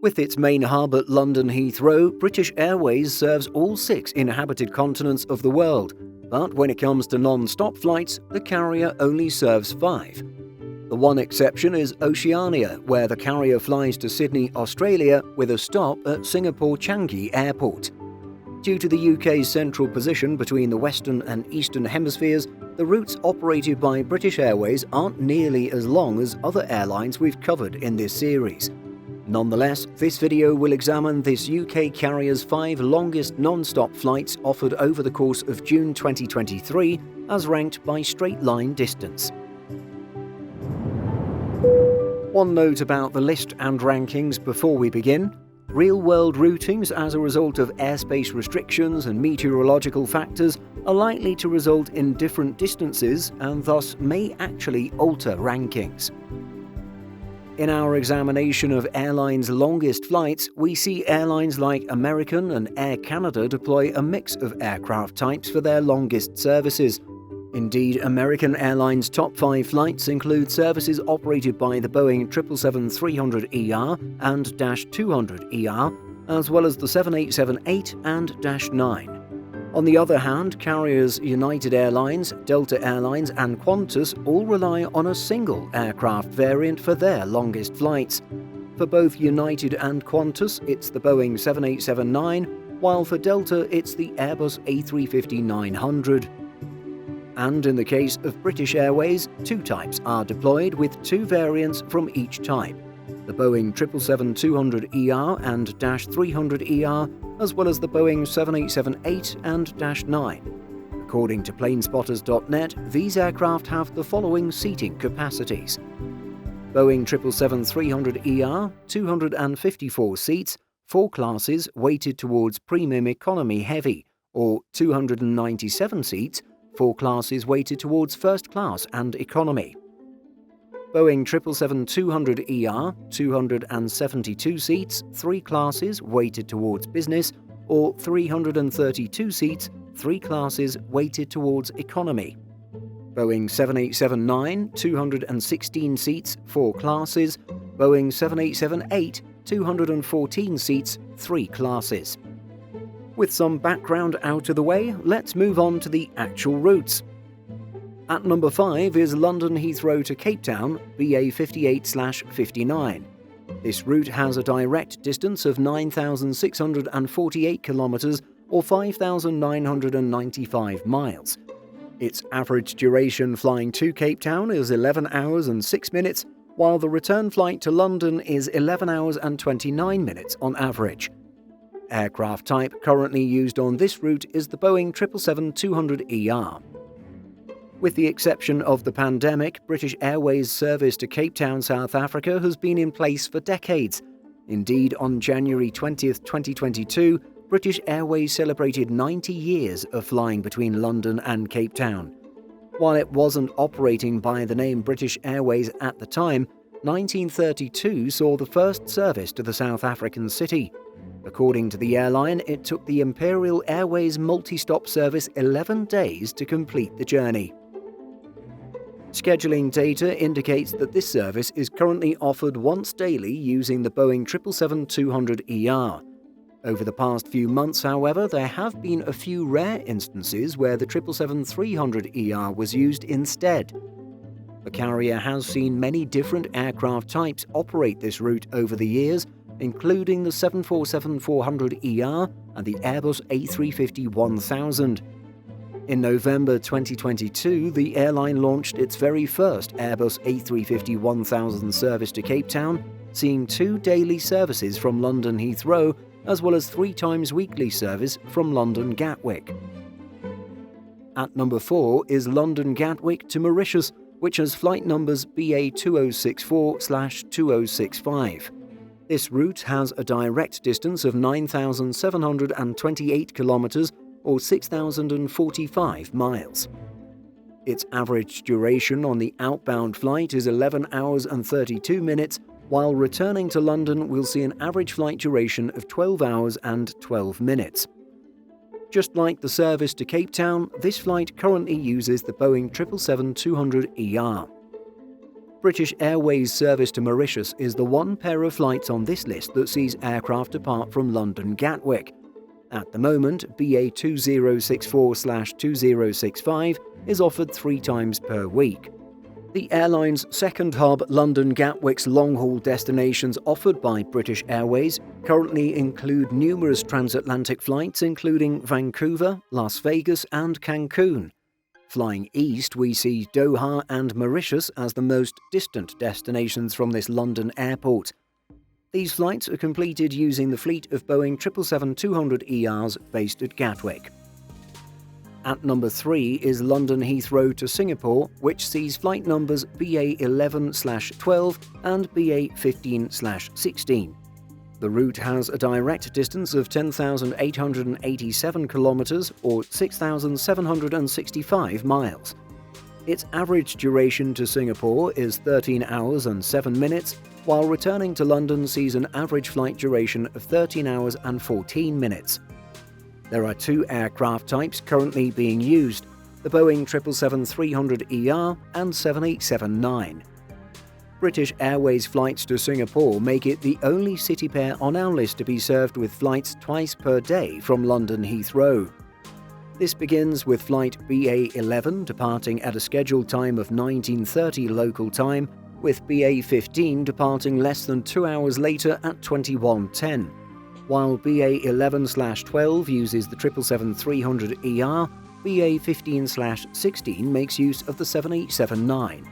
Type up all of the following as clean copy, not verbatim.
With its main hub at London Heathrow, British Airways serves all 6 inhabited continents of the world, but when it comes to non-stop flights, the carrier only serves 5. The one exception is Oceania, where the carrier flies to Sydney, Australia, with a stop at Singapore Changi Airport. Due to the UK's central position between the Western and Eastern hemispheres, the routes operated by British Airways aren't nearly as long as other airlines we've covered in this series. Nonetheless, this video will examine this UK carrier's 5 longest non-stop flights offered over the course of June 2023, as ranked by straight line distance. One note about the list and rankings before we begin. Real-world routings as a result of airspace restrictions and meteorological factors are likely to result in different distances and thus may actually alter rankings. In our examination of airlines' longest flights, we see airlines like American and Air Canada deploy a mix of aircraft types for their longest services. Indeed, American Airlines' top 5 flights include services operated by the Boeing 777-300ER and -200ER, as well as the 787-8 and -9. On the other hand, carriers United Airlines, Delta Airlines and Qantas all rely on a single aircraft variant for their longest flights. For both United and Qantas, it's the Boeing 787-9, while for Delta it's the Airbus A350-900. And in the case of British Airways, 2 types are deployed with 2 variants from each type: the Boeing 777-200ER and -300ER, as well as the Boeing 787-8 and -9. According to planespotters.net, these aircraft have the following seating capacities: Boeing 777-300ER, 254 seats, 4 classes weighted towards Premium Economy Heavy, or 297 seats, 4 classes weighted towards First Class and Economy. Boeing 777-200ER, 272 seats, 3 classes weighted towards Business, or 332 seats, 3 classes weighted towards Economy. Boeing 787-9, 216 seats, 4 classes. Boeing 787-8, 214 seats, 3 classes. With some background out of the way, let's move on to the actual routes. At number 5 is London Heathrow to Cape Town, BA 58/59. This route has a direct distance of 9,648 kilometres or 5,995 miles. Its average duration flying to Cape Town is 11 hours and 6 minutes, while the return flight to London is 11 hours and 29 minutes on average. Aircraft type currently used on this route is the Boeing 777-200ER. With the exception of the pandemic, British Airways service to Cape Town, South Africa has been in place for decades. Indeed, on January 20, 2022, British Airways celebrated 90 years of flying between London and Cape Town. While it wasn't operating by the name British Airways at the time, 1932 saw the first service to the South African city. According to the airline, it took the Imperial Airways multi-stop service 11 days to complete the journey. Scheduling data indicates that this service is currently offered once daily using the Boeing 777-200ER. Over the past few months, however, there have been a few rare instances where the 777-300ER was used instead. The carrier has seen many different aircraft types operate this route over the years, including the 747-400ER and the Airbus A350-1000. In November 2022, the airline launched its very first Airbus A350-1000 service to Cape Town, seeing 2 daily services from London Heathrow, as well as 3 times weekly service from London Gatwick. At number 4 is London Gatwick to Mauritius, which has flight numbers BA 2064/2065. This route has a direct distance of 9,728 kilometres or 6,045 miles. Its average duration on the outbound flight is 11 hours and 32 minutes, while returning to London will see an average flight duration of 12 hours and 12 minutes. Just like the service to Cape Town, this flight currently uses the Boeing 777-200ER. British Airways service to Mauritius is the one pair of flights on this list that sees aircraft depart from London Gatwick. At the moment, BA 2064/2065 is offered 3 times per week. The airline's second hub, London Gatwick's long-haul destinations offered by British Airways, currently include numerous transatlantic flights including Vancouver, Las Vegas and Cancun. Flying east, we see Doha and Mauritius as the most distant destinations from this London airport. These flights are completed using the fleet of Boeing 777-200ERs based at Gatwick. At number 3 is London Heathrow to Singapore, which sees flight numbers BA 11/12 and BA 15/16. The route has a direct distance of 10,887 kilometers or 6,765 miles. Its average duration to Singapore is 13 hours and 7 minutes, while returning to London sees an average flight duration of 13 hours and 14 minutes. There are 2 aircraft types currently being used, the Boeing 777-300ER and 787-9. British Airways flights to Singapore make it the only city pair on our list to be served with flights twice per day from London Heathrow. This begins with flight BA 11 departing at a scheduled time of 19:30 local time, with BA 15 departing less than 2 hours later at 21:10. While BA 11/12 uses the 777-300ER, BA 15/16 makes use of the 787-9.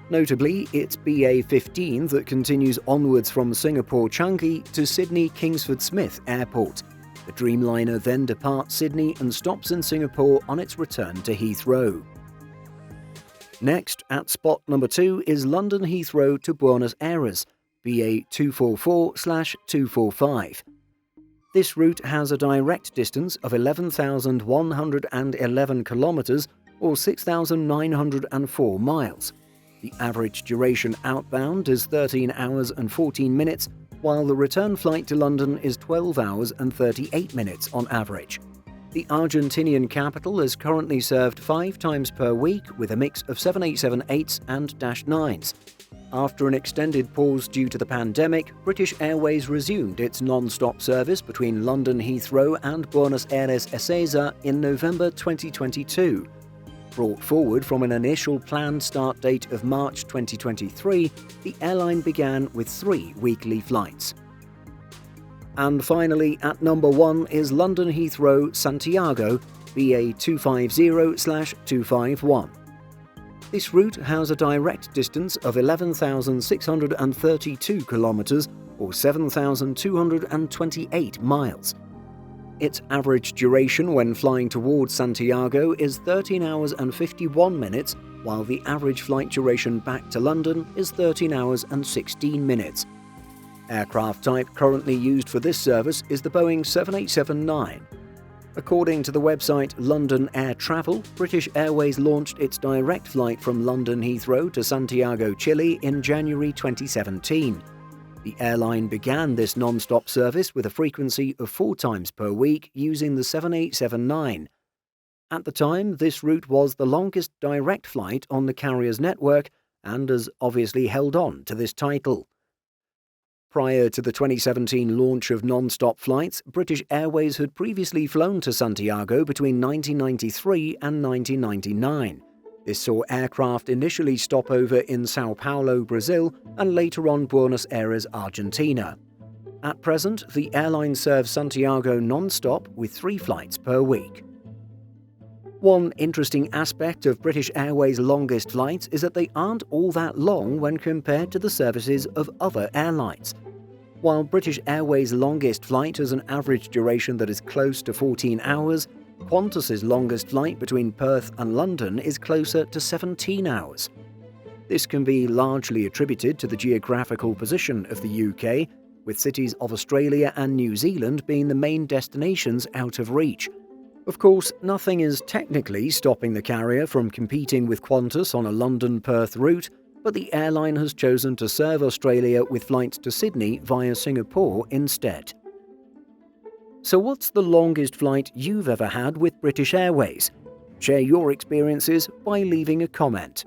Notably, it's BA 15 that continues onwards from Singapore Changi to Sydney Kingsford Smith Airport. The Dreamliner then departs Sydney and stops in Singapore on its return to Heathrow. Next, at spot number 2 is London Heathrow to Buenos Aires, BA 244/245. This route has a direct distance of 11,111 kilometers or 6,904 miles. The average duration outbound is 13 hours and 14 minutes, while the return flight to London is 12 hours and 38 minutes on average. The Argentinian capital is currently served 5 times per week with a mix of 787-8s and -9s. After an extended pause due to the pandemic, British Airways resumed its non-stop service between London Heathrow and Buenos Aires Ezeiza in November 2022. Brought forward from an initial planned start date of March 2023, the airline began with 3 weekly flights. And finally, at number 1 is London Heathrow Santiago, BA 250/251. This route has a direct distance of 11,632 kilometers or 7,228 miles. Its average duration when flying towards Santiago is 13 hours and 51 minutes, while the average flight duration back to London is 13 hours and 16 minutes. Aircraft type currently used for this service is the Boeing 787-9. According to the website London Air Travel, British Airways launched its direct flight from London Heathrow to Santiago, Chile in January 2017. The airline began this non-stop service with a frequency of 4 times per week using the 787-9. At the time, this route was the longest direct flight on the carrier's network and has obviously held on to this title. Prior to the 2017 launch of non-stop flights, British Airways had previously flown to Santiago between 1993 and 1999. This saw aircraft initially stop over in Sao Paulo, Brazil, and later on Buenos Aires, Argentina. At present, the airline serves Santiago non-stop with 3 flights per week. One interesting aspect of British Airways' longest flights is that they aren't all that long when compared to the services of other airlines. While British Airways' longest flight has an average duration that is close to 14 hours, Qantas's longest flight between Perth and London is closer to 17 hours. This can be largely attributed to the geographical position of the UK, with cities of Australia and New Zealand being the main destinations out of reach. Of course, nothing is technically stopping the carrier from competing with Qantas on a London-Perth route, but the airline has chosen to serve Australia with flights to Sydney via Singapore instead. So what's the longest flight you've ever had with British Airways? Share your experiences by leaving a comment.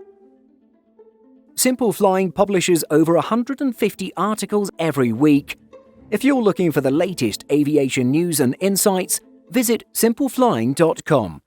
Simple Flying publishes over 150 articles every week. If you're looking for the latest aviation news and insights, visit simpleflying.com.